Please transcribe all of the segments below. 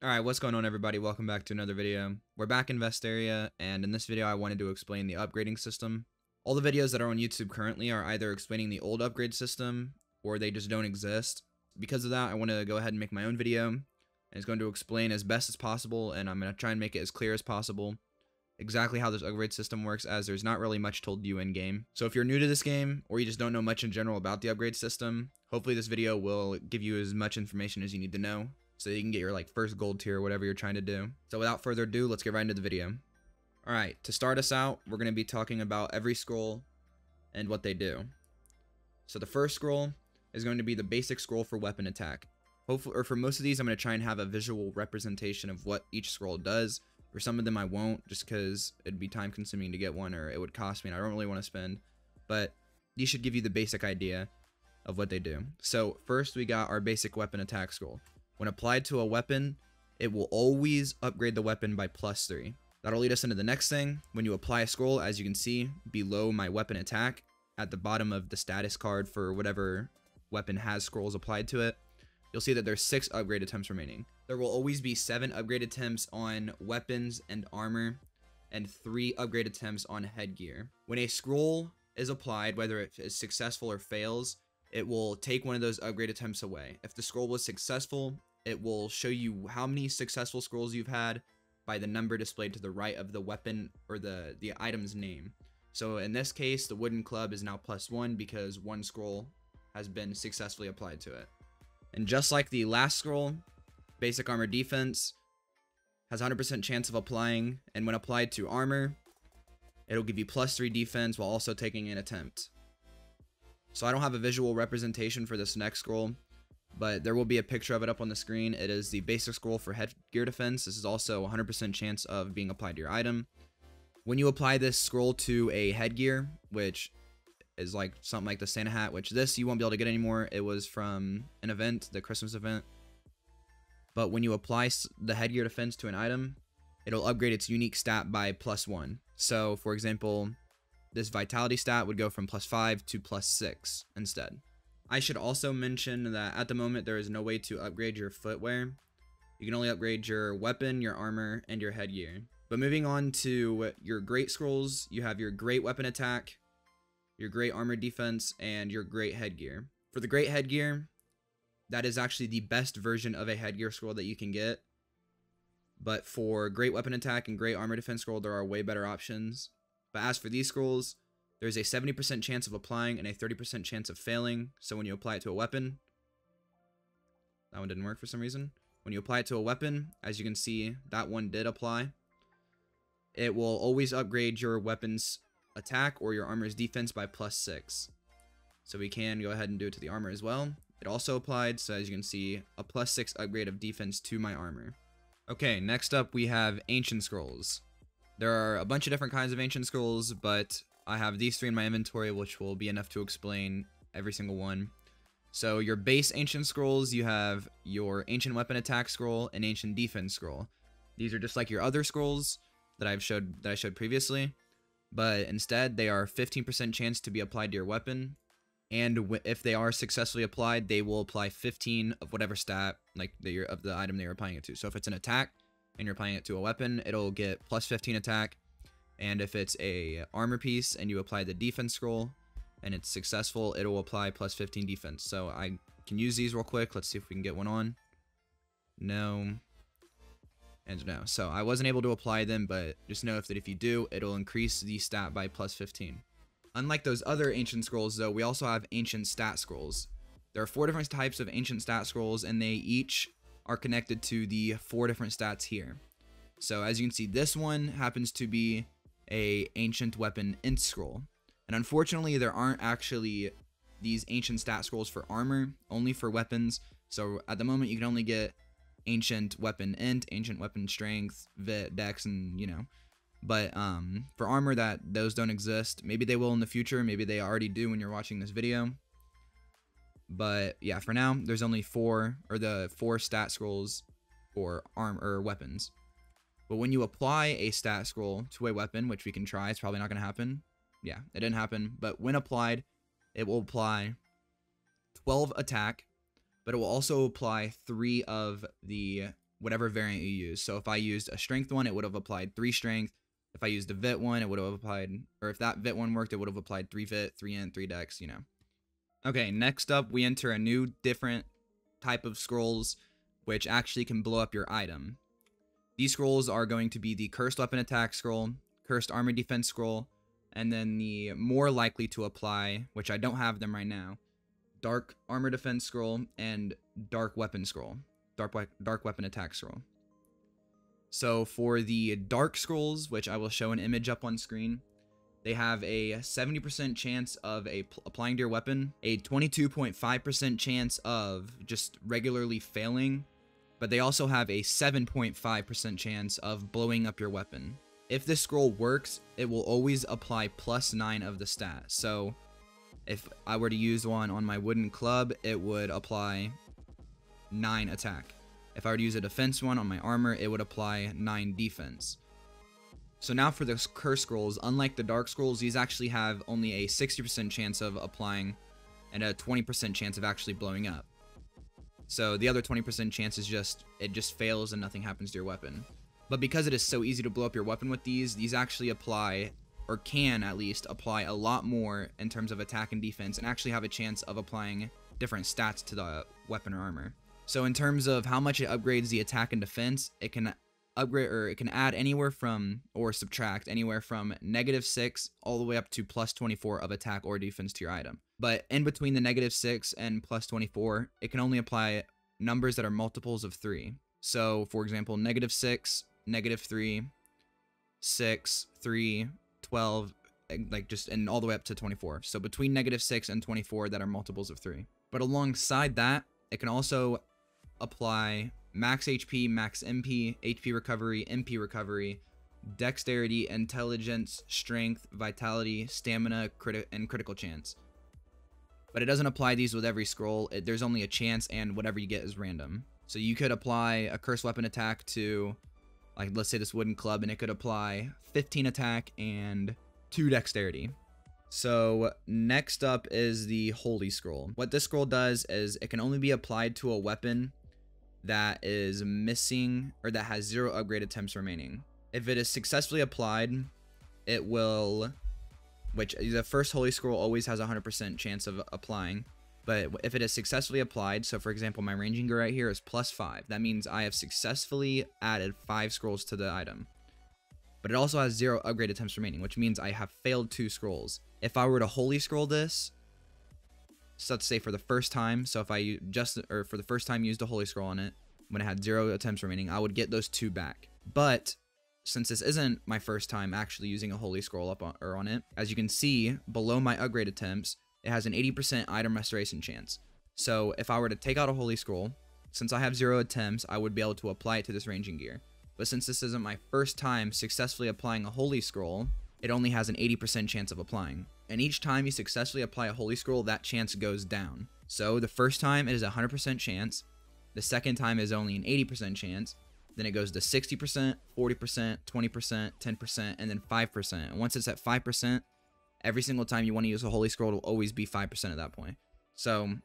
Alright, what's going on everybody? Welcome back to another video. We're back in Vesteria, and in this video I wanted to explain the upgrading system. All the videos that are on YouTube currently are either explaining the old upgrade system, or they just don't exist. Because of that, I want to go ahead and make my own video, and it's going to explain as best as possible, and I'm going to try and make it as clear as possible exactly how this upgrade system works, as there's not really much told you in game. So if you're new to this game, or you just don't know much in general about the upgrade system, hopefully this video will give you as much information as you need to know, so you can get your first gold tier or whatever you're trying to do. So without further ado, let's get right into the video. Alright, to start us out, we're going to be talking about every scroll and what they do. So the first scroll is going to be the basic scroll for weapon attack. Hopefully, or for most of these, I'm going to try and have a visual representation of what each scroll does. For some of them I won't, just because it'd be time consuming to get one, or it would cost me and I don't really want to spend. But these should give you the basic idea of what they do. So first we got our basic weapon attack scroll. When applied to a weapon, it will always upgrade the weapon by +3. That'll lead us into the next thing. When you apply a scroll, as you can see below my weapon attack, at the bottom of the status card for whatever weapon has scrolls applied to it, you'll see that there's 6 upgrade attempts remaining. There will always be 7 upgrade attempts on weapons and armor, and 3 upgrade attempts on headgear. When a scroll is applied, whether it is successful or fails, it will take one of those upgrade attempts away. If the scroll was successful, it will show you how many successful scrolls you've had by the number displayed to the right of the weapon or the item's name. So in this case, the wooden club is now +1 because one scroll has been successfully applied to it. And just like the last scroll, basic armor defense has 100% chance of applying, and when applied to armor, it'll give you +3 defense while also taking an attempt. So I don't have a visual representation for this next scroll, but there will be a picture of it up on the screen. It is the basic scroll for headgear defense. This is also 100% chance of being applied to your item. When you apply this scroll to a headgear, which is like something like the Santa hat, which this you won't be able to get anymore. It was from an event, the Christmas event. But when you apply the headgear defense to an item, it'll upgrade its unique stat by +1. So for example, this vitality stat would go from +5 to +6 instead. I should also mention that at the moment there is no way to upgrade your footwear. You can only upgrade your weapon, your armor, and your headgear. But moving on to your great scrolls, you have your great weapon attack, your great armor defense, and your great headgear. For the great headgear, that is actually the best version of a headgear scroll that you can get. But for great weapon attack and great armor defense scroll, there are way better options. But as for these scrolls, there's a 70% chance of applying and a 30% chance of failing. So when you apply it to a weapon, that one didn't work for some reason. When you apply it to a weapon, as you can see, that one did apply. It will always upgrade your weapon's attack or your armor's defense by +6. So we can go ahead and do it to the armor as well. It also applied, so as you can see, a +6 upgrade of defense to my armor. Okay, next up we have Ancient Scrolls. There are a bunch of different kinds of Ancient Scrolls, but I have these 3 in my inventory, which will be enough to explain every single one. So your base Ancient Scrolls, you have your Ancient Weapon Attack Scroll and Ancient Defense Scroll. These are just like your other scrolls that I showed previously, but instead they are 15% chance to be applied to your weapon, and if they are successfully applied, they will apply 15 of whatever stat of the item they are applying it to. So if it's an attack and you're applying it to a weapon, it'll get +15 attack. And if it's a armor piece and you apply the defense scroll and it's successful, it'll apply +15 defense. So I can use these real quick. Let's see if we can get one on. No. And no. So I wasn't able to apply them, but just know that if you do, it'll increase the stat by +15. Unlike those other ancient scrolls though, we also have ancient stat scrolls. There are 4 different types of ancient stat scrolls, and they each are connected to the 4 different stats here. So as you can see, this one happens to be a ancient weapon int scroll, and unfortunately there aren't actually these ancient stat scrolls for armor, only for weapons. So at the moment you can only get ancient weapon int, ancient weapon strength, vit, dex, and but for armor, those don't exist. Maybe they will in the future, maybe they already do when you're watching this video. But yeah, for now there's only 4 stat scrolls for armor or weapons. But when you apply a stat scroll to a weapon, which we can try, it's probably not going to happen. Yeah, it didn't happen. But when applied, it will apply 12 attack, but it will also apply 3 of the whatever variant you use. So if I used a strength one, it would have applied 3 strength. If I used a vit one, it would have applied, or if that vit one worked, it would have applied 3 vit, 3 int, 3 dex, you know. Okay, next up, we enter a new different type of scrolls, which actually can blow up your item. These scrolls are going to be the Cursed Weapon Attack scroll, Cursed Armor Defense scroll, and then the more likely to apply, which I don't have them right now, Dark Armor Defense scroll and Dark Weapon scroll, Dark Weapon Attack scroll. So for the Dark scrolls, which I will show an image up on screen, they have a 70% chance of applying to your weapon, a 22.5% chance of just regularly failing, but they also have a 7.5% chance of blowing up your weapon. If this scroll works, it will always apply +9 of the stat. So if I were to use one on my wooden club, it would apply 9 attack. If I were to use a defense one on my armor, it would apply 9 defense. So now for the curse scrolls, unlike the dark scrolls, these actually have only a 60% chance of applying and a 20% chance of actually blowing up. So the other 20% chance is it just fails and nothing happens to your weapon. But because it is so easy to blow up your weapon with these actually apply, or can at least apply a lot more in terms of attack and defense, and actually have a chance of applying different stats to the weapon or armor. So in terms of how much it upgrades the attack and defense, it can upgrade, or it can add anywhere from, or subtract anywhere from -6 all the way up to +24 of attack or defense to your item. But in between the -6 and +24, it can only apply numbers that are multiples of 3. So for example, -6, -3, 6, 3, 12, like just, and all the way up to 24. So between -6 and 24 that are multiples of 3. But alongside that, it can also apply max HP, max MP, HP recovery, MP recovery, dexterity, intelligence, strength, vitality, stamina, and critical chance. But it doesn't apply these with every scroll. There's only a chance, and whatever you get is random. So you could apply a Cursed Weapon Attack to, like, let's say this wooden club, and it could apply 15 attack and 2 dexterity. So next up is the Holy Scroll. What this scroll does is it can only be applied to a weapon that is missing, or that has 0 upgrade attempts remaining. If it is successfully applied, it will, which the first Holy Scroll always has a 100% chance of applying, but if it is successfully applied, so for example, my ranging gear right here is +5. That means I have successfully added 5 scrolls to the item. But it also has 0 upgrade attempts remaining, which means I have failed 2 scrolls. If I were to Holy Scroll this, so let's say for the first time, so if I for the first time used a Holy Scroll on it, when it had 0 attempts remaining, I would get those 2 back. But since this isn't my first time actually using a Holy Scroll on it, as you can see below my upgrade attempts, it has an 80% item restoration chance. So if I were to take out a Holy Scroll, since I have 0 attempts, I would be able to apply it to this ranging gear. But since this isn't my first time successfully applying a Holy Scroll, it only has an 80% chance of applying. And each time you successfully apply a Holy Scroll, that chance goes down. So the first time it is a 100% chance, the second time is only an 80% chance, then it goes to 60%, 40%, 20%, 10%, and then 5%. And once it's at 5%, every single time you want to use a Holy Scroll, it'll always be 5% at that point. So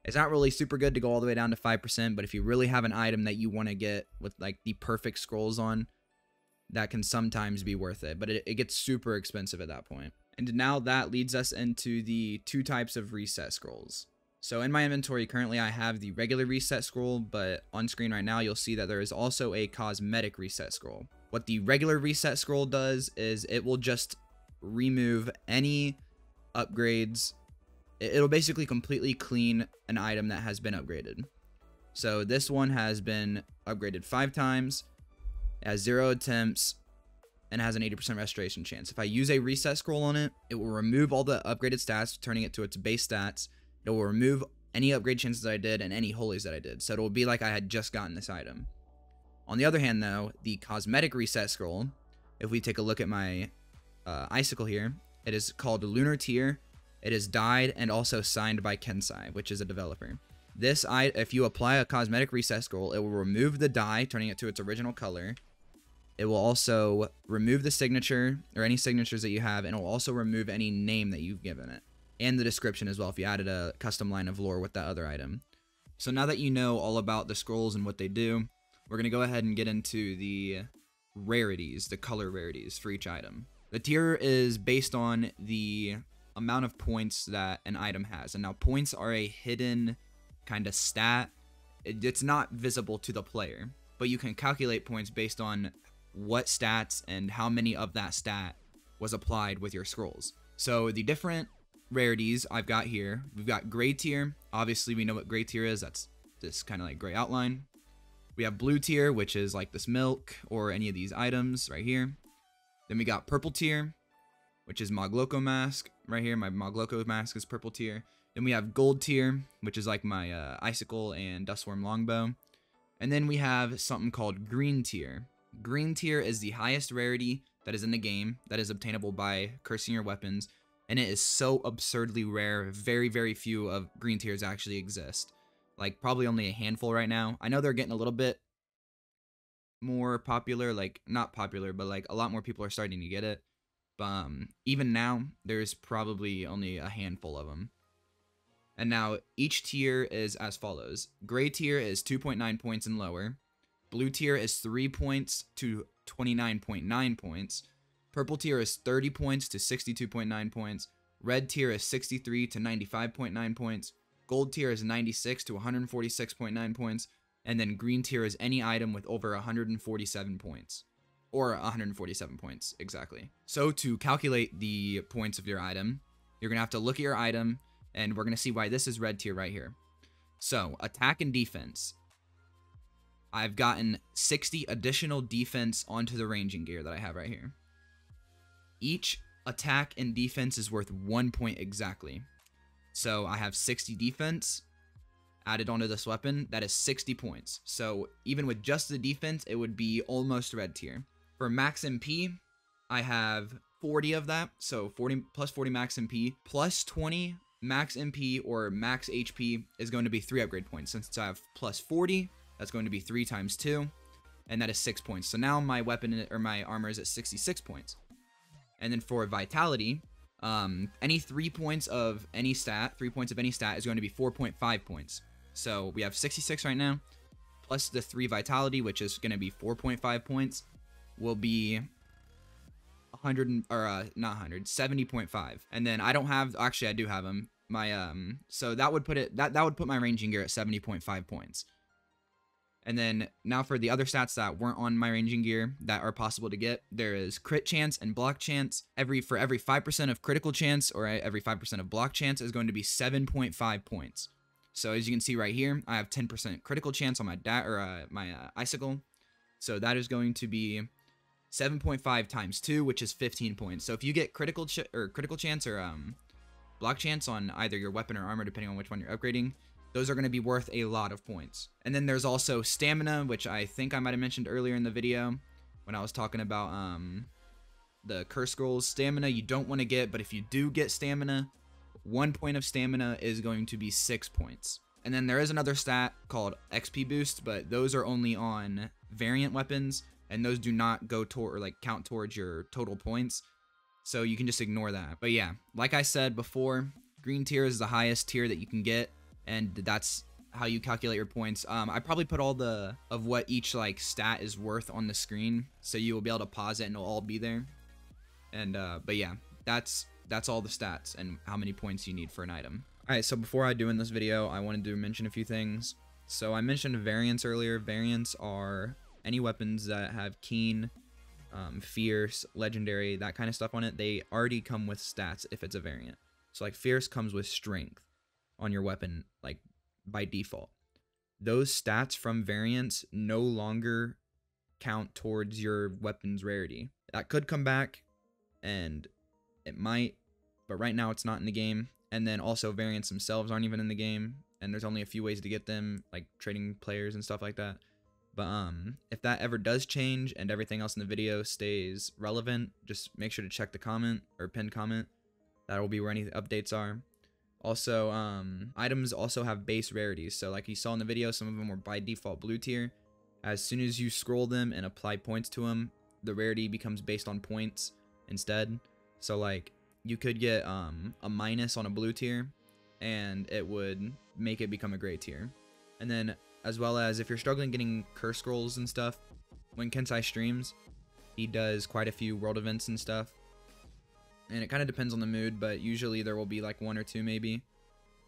it's not really super good to go all the way down to 5%, but if you really have an item that you want to get with like the perfect scrolls on, that can sometimes be worth it, but it gets super expensive at that point. And now that leads us into the 2 types of reset scrolls. So in my inventory currently I have the regular reset scroll, but on screen right now you'll see that there is also a cosmetic reset scroll. What the regular reset scroll does is it will just remove any upgrades. It'll basically completely clean an item that has been upgraded. So this one has been upgraded 5 times, it has 0 attempts, and has an 80% restoration chance. If I use a reset scroll on it, it will remove all the upgraded stats, turning it to its base stats. It will remove any upgrade chances that I did and any holies that I did. So it will be like I had just gotten this item. On the other hand though, the cosmetic reset scroll, if we take a look at my icicle here, it is called Lunar Tier. It is dyed and also signed by Kensai, which is a developer. This, if you apply a cosmetic reset scroll, it will remove the dye, turning it to its original color. It will also remove the signature, or any signatures that you have, and it will also remove any name that you've given it. And the description as well, if you added a custom line of lore with that other item. So now that you know all about the scrolls and what they do, we're going to go ahead and get into the rarities, the color rarities for each item. The tier is based on the amount of points that an item has. And now points are a hidden kind of stat. It's not visible to the player, but you can calculate points based on what stats and how many of that stat was applied with your scrolls. So the different rarities I've got here, we've got gray tier. Obviously we know what gray tier is. That's this kind of like gray outline. We have blue tier, which is like this milk or any of these items right here. Then we got purple tier, which is Mogloko mask right here. My Mogloko mask is purple tier. Then we have gold tier, which is like my icicle and dustworm longbow. And then we have something called green tier. Green tier is the highest rarity that is in the game that is obtainable by cursing your weapons. And it is so absurdly rare. Very, very few of green tiers actually exist. Like probably only a handful right now. I know they're getting a little bit more popular, like not popular, but like a lot more people are starting to get it. But even now, there's probably only a handful of them. And now each tier is as follows. Gray tier is 2.9 points and lower. Blue tier is 3 points to 29.9 points. Purple tier is 30 points to 62.9 points. Red tier is 63 to 95.9 points. Gold tier is 96 to 146.9 points. And then green tier is any item with over 147 points. Or 147 points, exactly. So to calculate the points of your item, you're going to have to look at your item, and we're going to see why this is red tier right here. So, attack and defense. I've gotten 60 additional defense onto the ranging gear that I have right here. Each attack and defense is worth 1 point exactly. So, I have 60 defense added onto this weapon. That is 60 points. So, even with just the defense, it would be almost red tier. For max MP, I have 40 of that. So, 40 plus 40 max MP plus 20 max MP or max HP is going to be 3 upgrade points. Since I have plus 40, that's going to be 3 times 2, and that is 6 points. So now my weapon or my armor is at 66 points. And then for vitality, any 3 points of any stat, is going to be 4.5 points. So we have 66 right now, plus the 3 vitality, which is going to be 4.5 points, will be 70.5. And then I don't have, actually I do have them. My so that would put it that would put my ranging gear at 70.5 points. And then now for the other stats that weren't on my ranging gear that are possible to get, there is crit chance and block chance. For every 5% of critical chance or every 5% of block chance is going to be 7.5 points. So as you can see right here, I have 10% critical chance on my icicle. So that is going to be 7.5 times 2, which is 15 points. So if you get critical chance or block chance on either your weapon or armor, depending on which one you're upgrading, those are going to be worth a lot of points. And then there's also stamina, which I think I might have mentioned earlier in the video when I was talking about the curse scrolls. Stamina you don't want to get, but if you do get stamina, 1 point of stamina is going to be 6 points. And then there is another stat called XP boost, but those are only on variant weapons, and those do not go toward or like count towards your total points. So you can just ignore that. But yeah, like I said before, green tier is the highest tier that you can get, and that's how you calculate your points. I probably put all of what each like stat is worth on the screen, so you will be able to pause it and it'll all be there. And but yeah, that's all the stats and how many points you need for an item. Alright, so before I do in this video, I wanted to mention a few things. So I mentioned variants earlier. Variants are any weapons that have keen, fierce, legendary, that kind of stuff on it. They already come with stats if it's a variant. So like fierce comes with strength on your weapon, like by default. Those stats from variants no longer count towards your weapon's rarity. That could come back, and it might, but right now it's not in the game. And then also variants themselves aren't even in the game, and there's only a few ways to get them, like trading players and stuff like that. But if that ever does change and everything else in the video stays relevant, just make sure to check the comment or pinned comment. That will be where any updates are. Also, items also have base rarities. So like you saw in the video, some of them were by default blue tier. As soon as you scroll them and apply points to them, the rarity becomes based on points instead. So like you could get a minus on a blue tier, and it would make it become a gray tier. And then as well as if you're struggling getting curse scrolls and stuff, when Kensai streams, he does quite a few world events and stuff. And it kind of depends on the mood, but usually there will be like 1 or 2 maybe.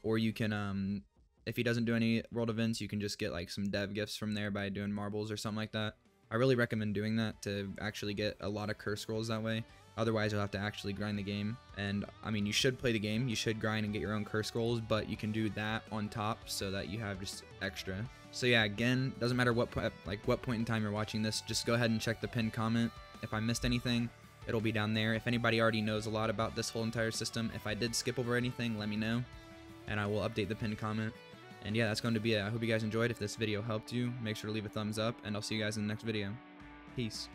Or you can, if he doesn't do any world events, you can just get like some dev gifts from there by doing marbles or something like that. I really recommend doing that to actually get a lot of curse scrolls that way. Otherwise, you'll have to actually grind the game. And I mean, you should play the game, you should grind and get your own curse scrolls, but you can do that on top so that you have just extra. So yeah, again, doesn't matter what point in time you're watching this, just go ahead and check the pinned comment. If I missed anything, it'll be down there. If anybody already knows a lot about this whole entire system, if I did skip over anything, let me know, and I will update the pinned comment. And yeah, that's going to be it. I hope you guys enjoyed. If this video helped you, make sure to leave a thumbs up, and I'll see you guys in the next video. Peace.